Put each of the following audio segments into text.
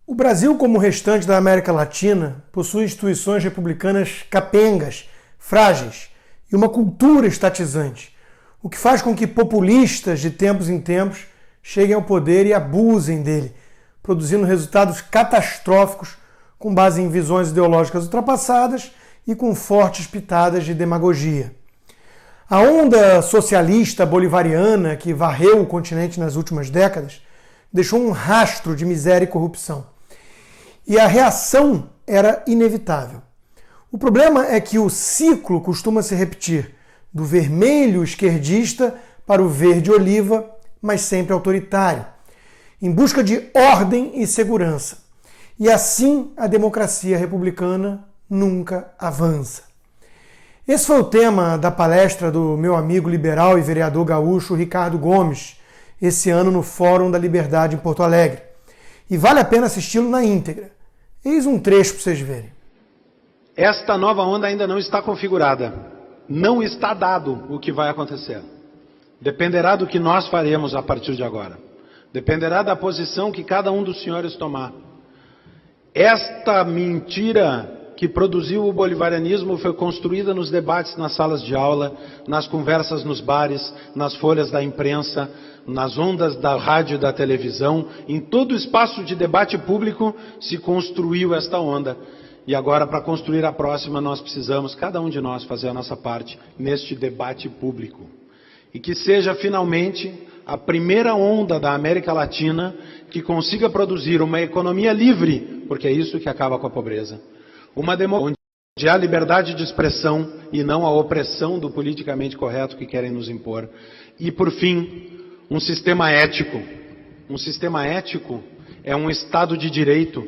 O Brasil, como o restante da América Latina, possui instituições republicanas capengas, frágeis e uma cultura estatizante, o que faz com que populistas de tempos em tempos cheguem ao poder e abusem dele, produzindo resultados catastróficos com base em visões ideológicas ultrapassadas e com fortes pitadas de demagogia. A onda socialista bolivariana que varreu o continente nas últimas décadas deixou um rastro de miséria e corrupção. E a reação era inevitável. O problema é que o ciclo costuma se repetir, do vermelho esquerdista para o verde oliva, mas sempre autoritário, em busca de ordem e segurança. E assim a democracia republicana nunca avança. Esse foi o tema da palestra do meu amigo liberal e vereador gaúcho Ricardo Gomes, esse ano no Fórum da Liberdade em Porto Alegre. E vale a pena assisti-lo na íntegra. Eis um trecho para vocês verem. Esta nova onda ainda não está configurada. Não está dado o que vai acontecer. Dependerá do que nós faremos a partir de agora. Dependerá da posição que cada um dos senhores tomar. Esta mentira que produziu o bolivarianismo foi construída nos debates nas salas de aula, nas conversas nos bares, nas folhas da imprensa, nas ondas da rádio e da televisão. Em todo o espaço de debate público se construiu esta onda. E agora, para construir a próxima, nós precisamos, cada um de nós, fazer a nossa parte neste debate público. E que seja, finalmente, a primeira onda da América Latina que consiga produzir uma economia livre, porque é isso que acaba com a pobreza. Uma democracia onde há liberdade de expressão e não a opressão do politicamente correto que querem nos impor. E, por fim, um sistema ético. Um sistema ético é um Estado de direito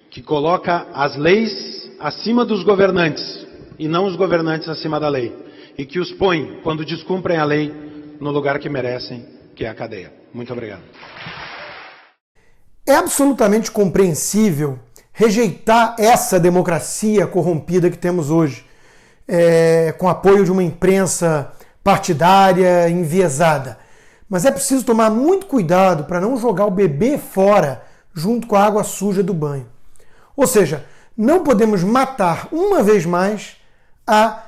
que coloca as leis acima dos governantes e não os governantes acima da lei. E que os põe, quando descumprem a lei, no lugar que merecem, que é a cadeia. Muito obrigado. É absolutamente compreensível rejeitar essa democracia corrompida que temos hoje, com apoio de uma imprensa partidária enviesada. Mas é preciso tomar muito cuidado para não jogar o bebê fora junto com a água suja do banho. Ou seja, não podemos matar uma vez mais a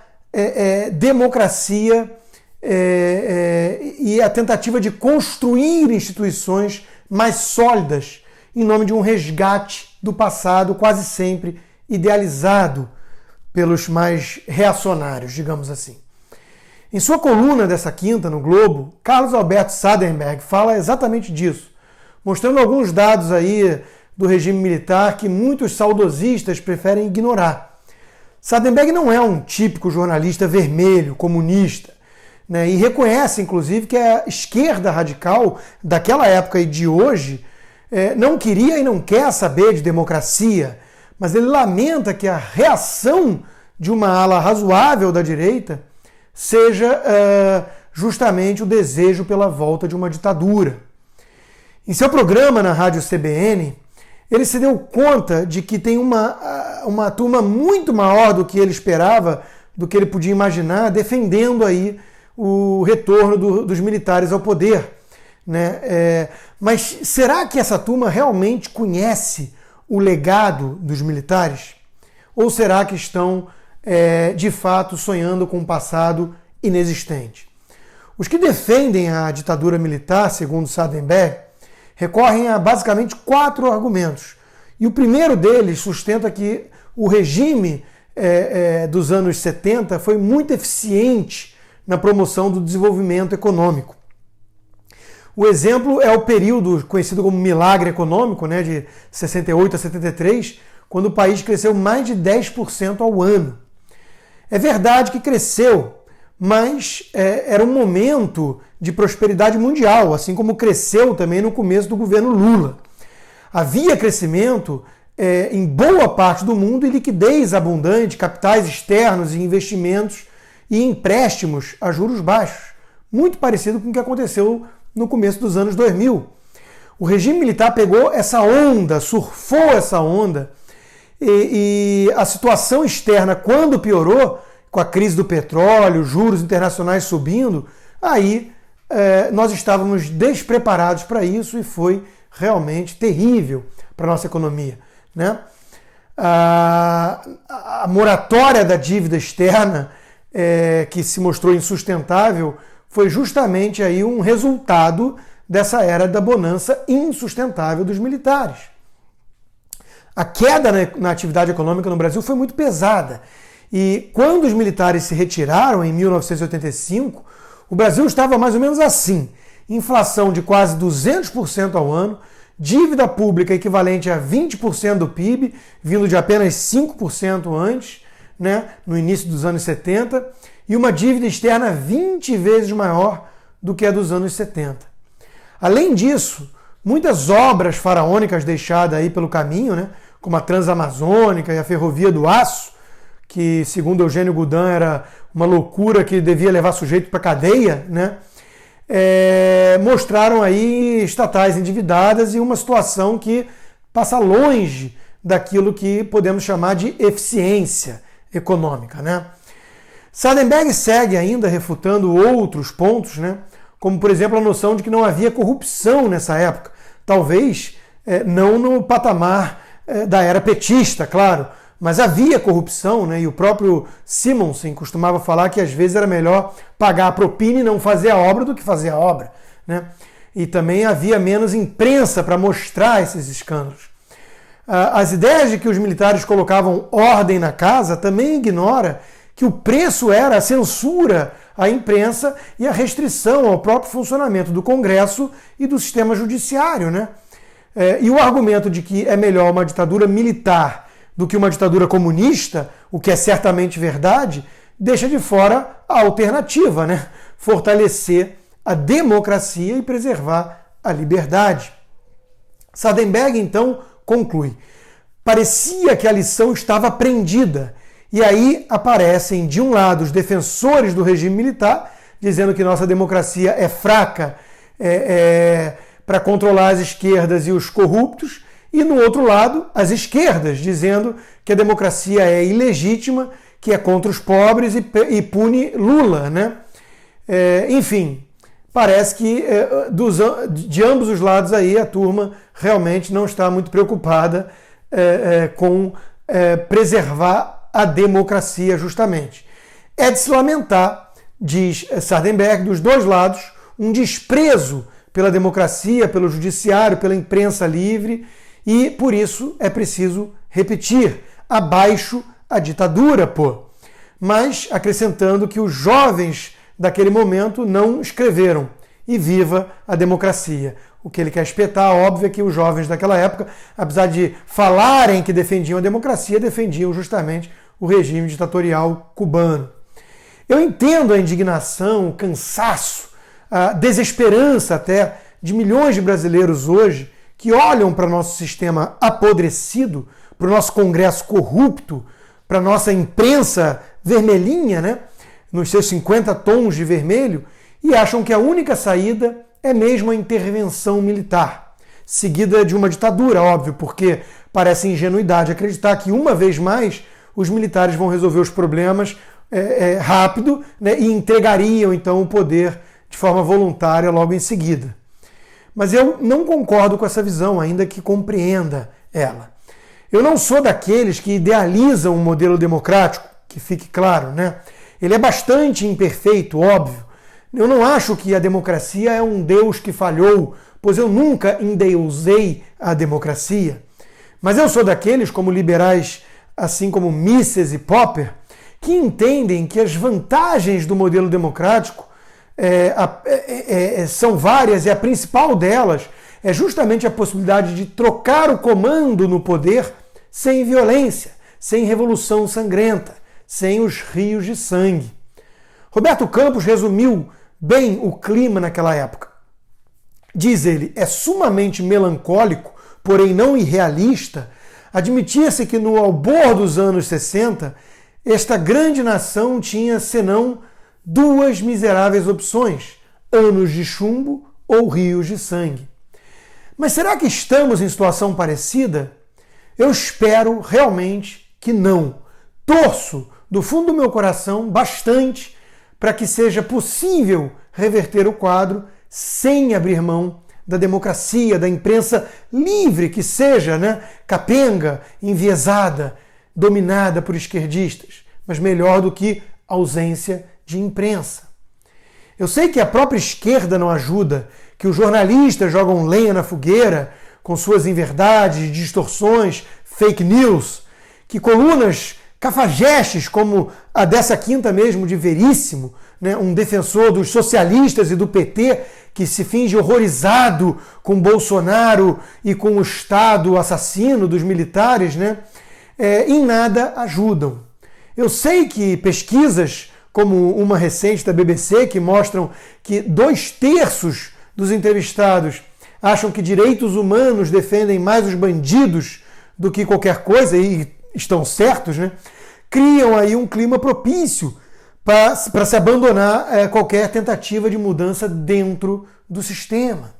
democracia e a tentativa de construir instituições mais sólidas em nome de um resgate do passado, quase sempre idealizado pelos mais reacionários, digamos assim. Em sua coluna dessa quinta no Globo, Carlos Alberto Sadenberg fala exatamente disso, mostrando alguns dados aí do regime militar que muitos saudosistas preferem ignorar. Sadenberg não é um típico jornalista vermelho, comunista, né, e reconhece, inclusive, que a esquerda radical daquela época e de hoje não queria e não quer saber de democracia, mas ele lamenta que a reação de uma ala razoável da direita seja justamente o desejo pela volta de uma ditadura. Em seu programa na Rádio CBN, ele se deu conta de que tem uma turma muito maior do que ele esperava, do que ele podia imaginar, defendendo aí o retorno dos militares ao poder. Né? Mas será que essa turma realmente conhece o legado dos militares? Ou será que estão, de fato, sonhando com um passado inexistente? Os que defendem a ditadura militar, segundo Sadenberg, recorrem a basicamente 4 argumentos. E o primeiro deles sustenta que o regime dos anos 70 foi muito eficiente na promoção do desenvolvimento econômico. O exemplo é o período conhecido como milagre econômico, né, de 68 a 73, quando o país cresceu mais de 10% ao ano. É verdade que cresceu, mas era um momento de prosperidade mundial, assim como cresceu também no começo do governo Lula. Havia crescimento em boa parte do mundo e liquidez abundante, capitais externos e investimentos e empréstimos a juros baixos, muito parecido com o que aconteceu no começo dos anos 2000. O regime militar pegou essa onda, surfou essa onda, e a situação externa, quando piorou, com a crise do petróleo, juros internacionais subindo, aí nós estávamos despreparados para isso e foi realmente terrível para a nossa economia, né? A moratória da dívida externa, que se mostrou insustentável, foi justamente aí um resultado dessa era da bonança insustentável dos militares. A queda na atividade econômica no Brasil foi muito pesada. E quando os militares se retiraram, em 1985, o Brasil estava mais ou menos assim. Inflação de quase 200% ao ano, dívida pública equivalente a 20% do PIB, vindo de apenas 5% antes, né, no início dos anos 70, e uma dívida externa 20 vezes maior do que a dos anos 70. Além disso, muitas obras faraônicas deixadas aí pelo caminho, né, como a Transamazônica e a Ferrovia do Aço, que, segundo Eugênio Goudin, era uma loucura que devia levar sujeito para cadeia, né, mostraram aí estatais endividadas e uma situação que passa longe daquilo que podemos chamar de eficiência econômica, né? Sardenberg segue ainda refutando outros pontos, né? Como, por exemplo, a noção de que não havia corrupção nessa época. Talvez não no patamar da era petista, claro, mas havia corrupção, né? E o próprio Simonsen costumava falar que às vezes era melhor pagar a propina e não fazer a obra do que fazer a obra, né? E também havia menos imprensa para mostrar esses escândalos. As ideias de que os militares colocavam ordem na casa também ignora que o preço era a censura à imprensa e a restrição ao próprio funcionamento do Congresso e do sistema judiciário, né? E o argumento de que é melhor uma ditadura militar do que uma ditadura comunista, o que é certamente verdade, deixa de fora a alternativa, né? Fortalecer a democracia e preservar a liberdade. Sardenberg, então, conclui: parecia que a lição estava aprendida, e aí aparecem, de um lado, os defensores do regime militar, dizendo que nossa democracia é fraca para controlar as esquerdas e os corruptos, e no outro lado, as esquerdas, dizendo que a democracia é ilegítima, que é contra os pobres e pune Lula, né? Enfim, parece que de ambos os lados aí a turma realmente não está muito preocupada com preservar a democracia, justamente. É de se lamentar, diz Sardenberg, dos dois lados, um desprezo pela democracia, pelo judiciário, pela imprensa livre, e por isso é preciso repetir: abaixo a ditadura, pô. Mas acrescentando que os jovens daquele momento não escreveram e viva a democracia. O que ele quer espetar, óbvio, é que os jovens daquela época, apesar de falarem que defendiam a democracia, defendiam justamente o regime ditatorial cubano. Eu entendo a indignação, o cansaço, a desesperança até de milhões de brasileiros hoje que olham para o nosso sistema apodrecido, para o nosso Congresso corrupto, para a nossa imprensa vermelhinha, né, nos seus 50 tons de vermelho, e acham que a única saída é mesmo a intervenção militar, seguida de uma ditadura, óbvio, porque parece ingenuidade acreditar que, uma vez mais, os militares vão resolver os problemas rápido, né, e entregariam, então, o poder de forma voluntária logo em seguida. Mas eu não concordo com essa visão, ainda que compreenda ela. Eu não sou daqueles que idealizam um modelo democrático, que fique claro, né? Ele é bastante imperfeito, óbvio. Eu não acho que a democracia é um Deus que falhou, pois eu nunca endeusei a democracia. Mas eu sou daqueles, como liberais, assim como Mises e Popper, que entendem que as vantagens do modelo democrático são várias, e a principal delas é justamente a possibilidade de trocar o comando no poder sem violência, sem revolução sangrenta, sem os rios de sangue. Roberto Campos resumiu bem o clima naquela época. Diz ele: é sumamente melancólico, porém não irrealista, admitir-se que no albor dos anos 60, esta grande nação tinha, senão, duas miseráveis opções: anos de chumbo ou rios de sangue. Mas será que estamos em situação parecida? Eu espero realmente que não. Torço do fundo do meu coração bastante para que seja possível reverter o quadro sem abrir mão da democracia, da imprensa livre que seja, né, capenga, enviesada, dominada por esquerdistas, mas melhor do que ausência de imprensa. Eu sei que a própria esquerda não ajuda, que os jornalistas jogam lenha na fogueira com suas inverdades, distorções, fake news, que colunas cafajestes como a dessa quinta mesmo de Veríssimo, né, um defensor dos socialistas e do PT, que se finge horrorizado com Bolsonaro e com o Estado assassino dos militares, né, em nada ajudam. Eu sei que pesquisas, como uma recente da BBC, que mostram que 2/3 dos entrevistados acham que direitos humanos defendem mais os bandidos do que qualquer coisa, e estão certos, né? Criam aí um clima propício para se abandonar qualquer tentativa de mudança dentro do sistema.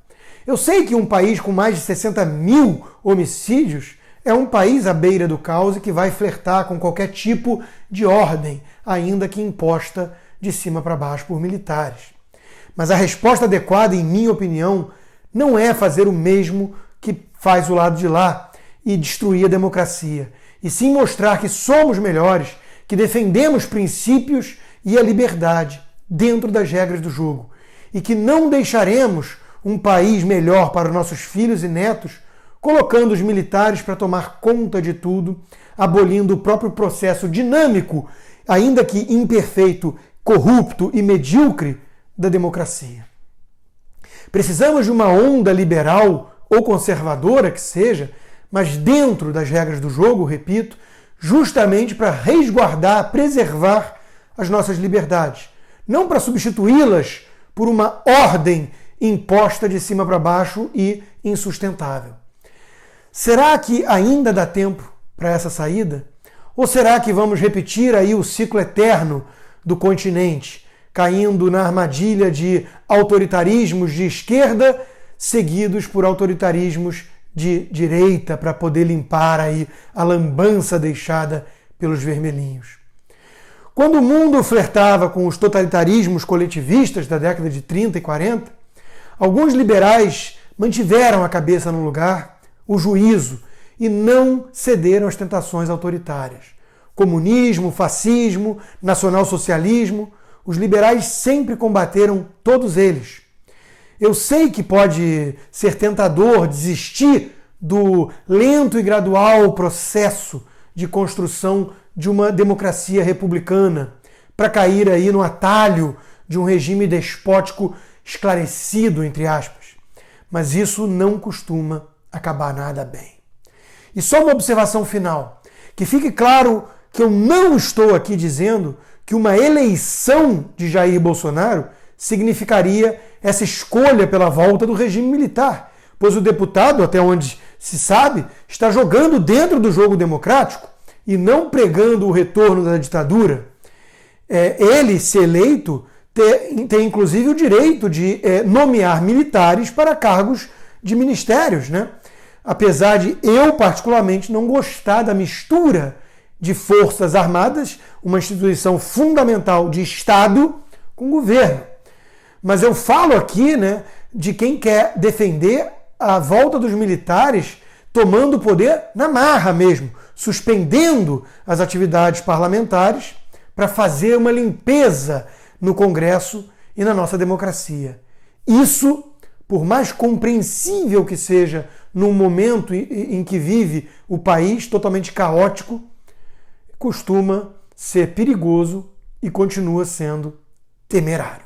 Eu sei que um país com mais de 60 mil homicídios é um país à beira do caos e que vai flertar com qualquer tipo de ordem, ainda que imposta de cima para baixo por militares. Mas a resposta adequada, em minha opinião, não é fazer o mesmo que faz o lado de lá e destruir a democracia, e sim mostrar que somos melhores, que defendemos princípios e a liberdade dentro das regras do jogo, e que não deixaremos um país melhor para os nossos filhos e netos colocando os militares para tomar conta de tudo, abolindo o próprio processo dinâmico, ainda que imperfeito, corrupto e medíocre, da democracia. Precisamos de uma onda liberal ou conservadora que seja, mas dentro das regras do jogo, repito, justamente para resguardar, preservar as nossas liberdades, não para substituí-las por uma ordem imposta de cima para baixo e insustentável. Será que ainda dá tempo para essa saída? Ou será que vamos repetir aí o ciclo eterno do continente, caindo na armadilha de autoritarismos de esquerda seguidos por autoritarismos de direita para poder limpar aí a lambança deixada pelos vermelhinhos? Quando o mundo flertava com os totalitarismos coletivistas da década de 30 e 40, alguns liberais mantiveram a cabeça no lugar, o juízo, e não cederam às tentações autoritárias. Comunismo, fascismo, nacionalsocialismo, os liberais sempre combateram todos eles. Eu sei que pode ser tentador desistir do lento e gradual processo de construção de uma democracia republicana para cair aí no atalho de um regime despótico esclarecido, entre aspas. Mas isso não costuma acabar nada bem. E só uma observação final, que fique claro que eu não estou aqui dizendo que uma eleição de Jair Bolsonaro significaria essa escolha pela volta do regime militar, pois o deputado, até onde se sabe, está jogando dentro do jogo democrático e não pregando o retorno da ditadura. Ele, se eleito, tem inclusive o direito de nomear militares para cargos de ministérios, né? Apesar de eu, particularmente, não gostar da mistura de forças armadas, uma instituição fundamental de Estado, com governo. Mas eu falo aqui, né, de quem quer defender a volta dos militares tomando o poder na marra mesmo, suspendendo as atividades parlamentares para fazer uma limpeza no Congresso e na nossa democracia. Isso, por mais compreensível que seja num momento em que vive o país totalmente caótico, costuma ser perigoso e continua sendo temerário.